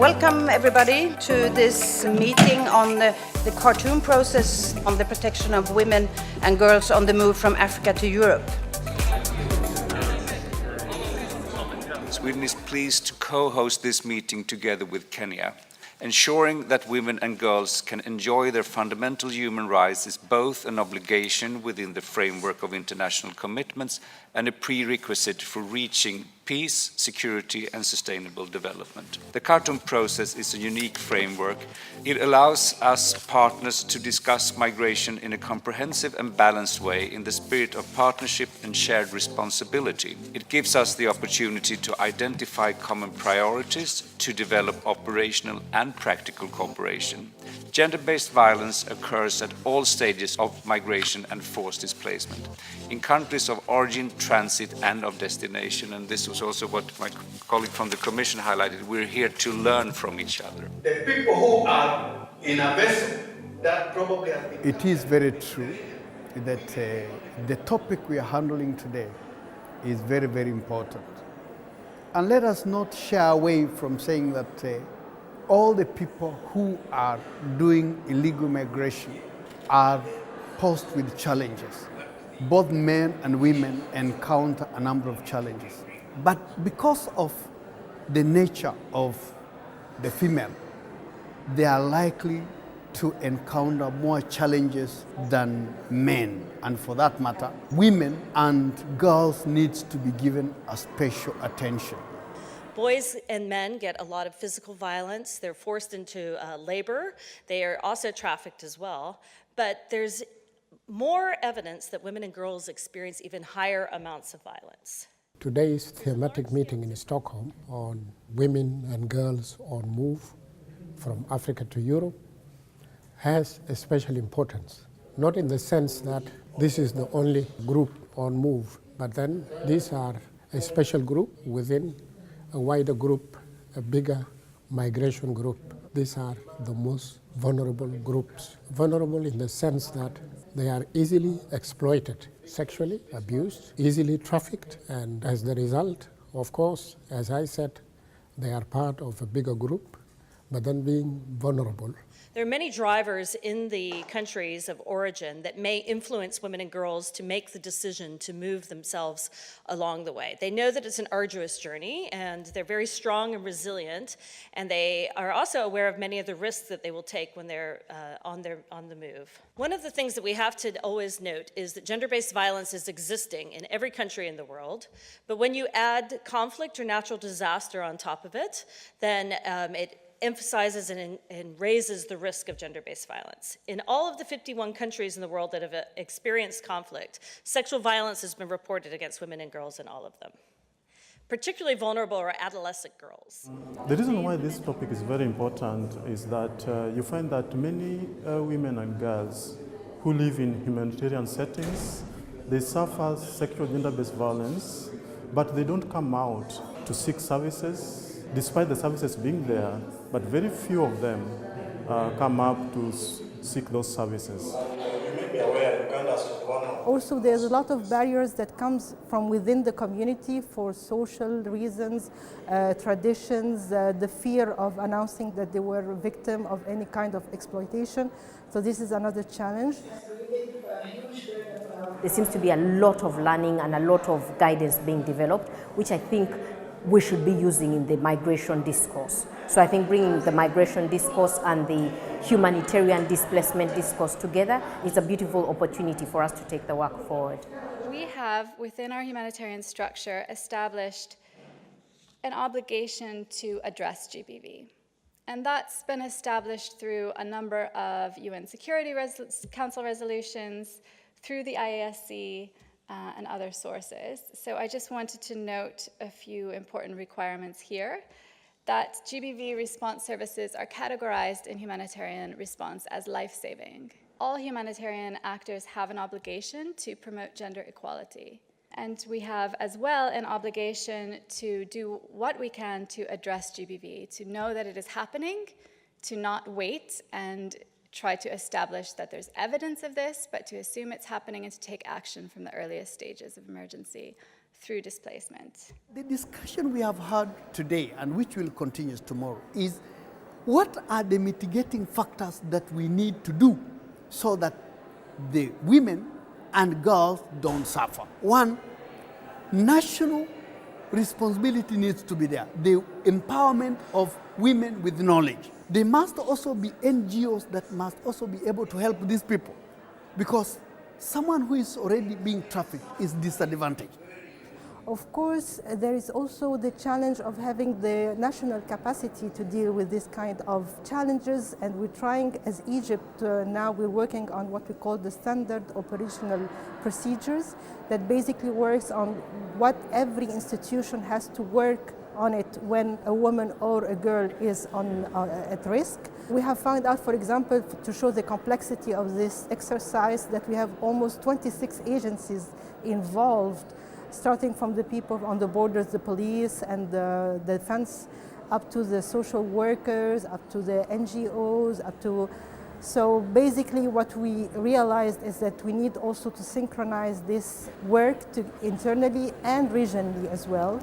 Welcome everybody to this meeting on the Khartoum Process on the protection of women and girls on the move from Africa to Europe. Sweden is pleased to co-host this meeting together with Kenya. Ensuring that women and girls can enjoy their fundamental human rights is both an obligation within the framework of international commitments and a prerequisite for reaching peace, security and sustainable development. The Khartoum Process is a unique framework. It allows us partners to discuss migration in a comprehensive and balanced way in the spirit of partnership and shared responsibility. It gives us the opportunity to identify common priorities, to develop operational and practical cooperation. Gender-based violence occurs at all stages of migration and forced displacement, in countries of origin, transit and of destination. And this was also what my colleague from the Commission highlighted. We're here to learn from each other. The people who are in a vessel that probably have been... It is very true that the topic we are handling today is very, very important. And let us not shy away from saying that all the people who are doing illegal migration are posed with challenges. Both men and women encounter a number of challenges. But because of the nature of the female, they are likely to encounter more challenges than men. And for that matter, women and girls need to be given a special attention. Boys and men get a lot of physical violence. They're forced into labor. They are also trafficked as well. But there's more evidence that women and girls experience even higher amounts of violence. Today's thematic meeting in Stockholm on women and girls on move from Africa to Europe has a special importance. Not in the sense that this is the only group on move, but then these are a special group within a wider group, a bigger migration group. These are the most vulnerable groups. Vulnerable in the sense that they are easily exploited, sexually abused, easily trafficked, and as the result, of course, as I said, they are part of a bigger group, but then being vulnerable. There are many drivers in the countries of origin that may influence women and girls to make the decision to move themselves along the way. They know that it's an arduous journey, and they're very strong and resilient, and they are also aware of many of the risks that they will take when they're on the move. One of the things that we have to always note is that gender-based violence is existing in every country in the world, but when you add conflict or natural disaster on top of it, then it emphasizes and raises the risk of gender-based violence. In all of the 51 countries in the world that have experienced conflict, sexual violence has been reported against women and girls in all of them. Particularly vulnerable are adolescent girls. The reason why this topic is very important is that you find that many women and girls who live in humanitarian settings, they suffer sexual gender-based violence, but they don't come out to seek services, despite the services being there, but very few of them come up to seek those services. Also, there's a lot of barriers that comes from within the community for social reasons, traditions, the fear of announcing that they were a victim of any kind of exploitation. So this is another challenge. There seems to be a lot of learning and a lot of guidance being developed, which I think we should be using in the migration discourse. So I think bringing the migration discourse and the humanitarian displacement discourse together is a beautiful opportunity for us to take the work forward. We have, within our humanitarian structure, established an obligation to address GBV. And that's been established through a number of UN Security Council resolutions, through the IASC, and other sources. So I just wanted to note a few important requirements here, that GBV response services are categorized in humanitarian response as life-saving. All humanitarian actors have an obligation to promote gender equality. And we have as well an obligation to do what we can to address GBV, to know that it is happening, to not wait and try to establish that there's evidence of this, but to assume it's happening and to take action from the earliest stages of emergency through displacement. The discussion we have had today, and which will continue tomorrow, is what are the mitigating factors that we need to do so that the women and girls don't suffer. One, national responsibility needs to be there. The empowerment of women with knowledge. There must also be NGOs that must also be able to help these people, because someone who is already being trafficked is disadvantaged. Of course, there is also the challenge of having the national capacity to deal with this kind of challenges, and we're trying, as Egypt, now we're working on what we call the standard operational procedures that basically works on what every institution has to work on it when a woman or a girl is at risk. We have found out, for example, to show the complexity of this exercise, that we have almost 26 agencies involved, starting from the people on the borders, the police and the defense, up to the social workers, up to the NGOs, up to... So basically what we realized is that we need also to synchronize this work internally and regionally as well.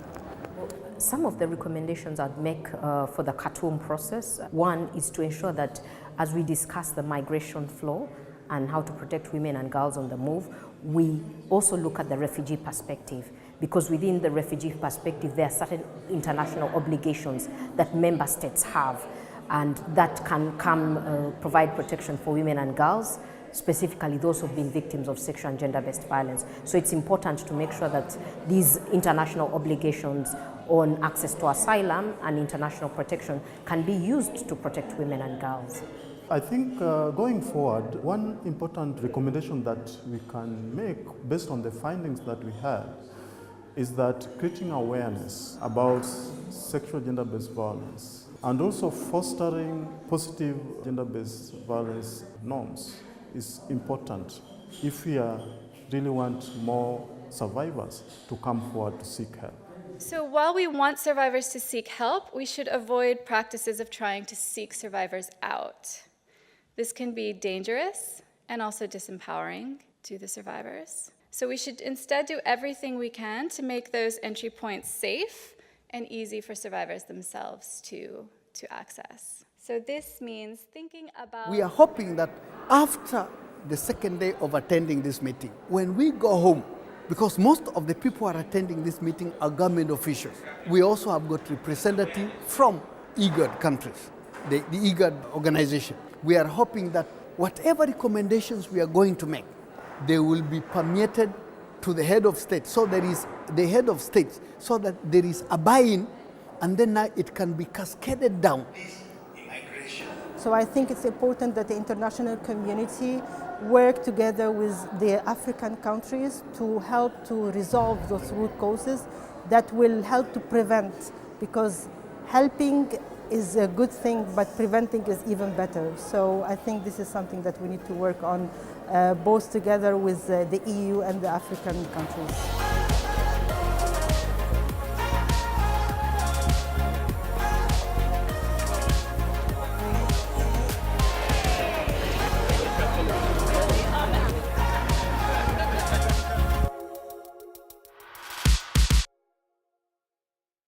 Some of the recommendations I'd make for the Khartoum process, one is to ensure that as we discuss the migration flow and how to protect women and girls on the move, we also look at the refugee perspective, because within the refugee perspective there are certain international obligations that member states have, and that can provide protection for women and girls, specifically those who've been victims of sexual and gender-based violence. So it's important to make sure that these international obligations on access to asylum and international protection can be used to protect women and girls. I think going forward, one important recommendation that we can make based on the findings that we had is that creating awareness about sexual gender-based violence and also fostering positive gender-based violence norms is important if we really want more survivors to come forward to seek help. So while we want survivors to seek help, we should avoid practices of trying to seek survivors out. This can be dangerous and also disempowering to the survivors. So we should instead do everything we can to make those entry points safe and easy for survivors themselves to access. So this means thinking about... We are hoping that after the second day of attending this meeting, when we go home, because most of the people who are attending this meeting are government officials, we also have got representatives from IGAD countries, the IGAD organization. We are hoping that whatever recommendations we are going to make, they will be permeated to the head of state, so there is the head of states, so that there is a buy-in, and then it can be cascaded down. So I think it's important that the international community work together with the African countries to help to resolve those root causes that will help to prevent, because helping is a good thing, but preventing is even better. So I think this is something that we need to work on both together with the EU and the African countries.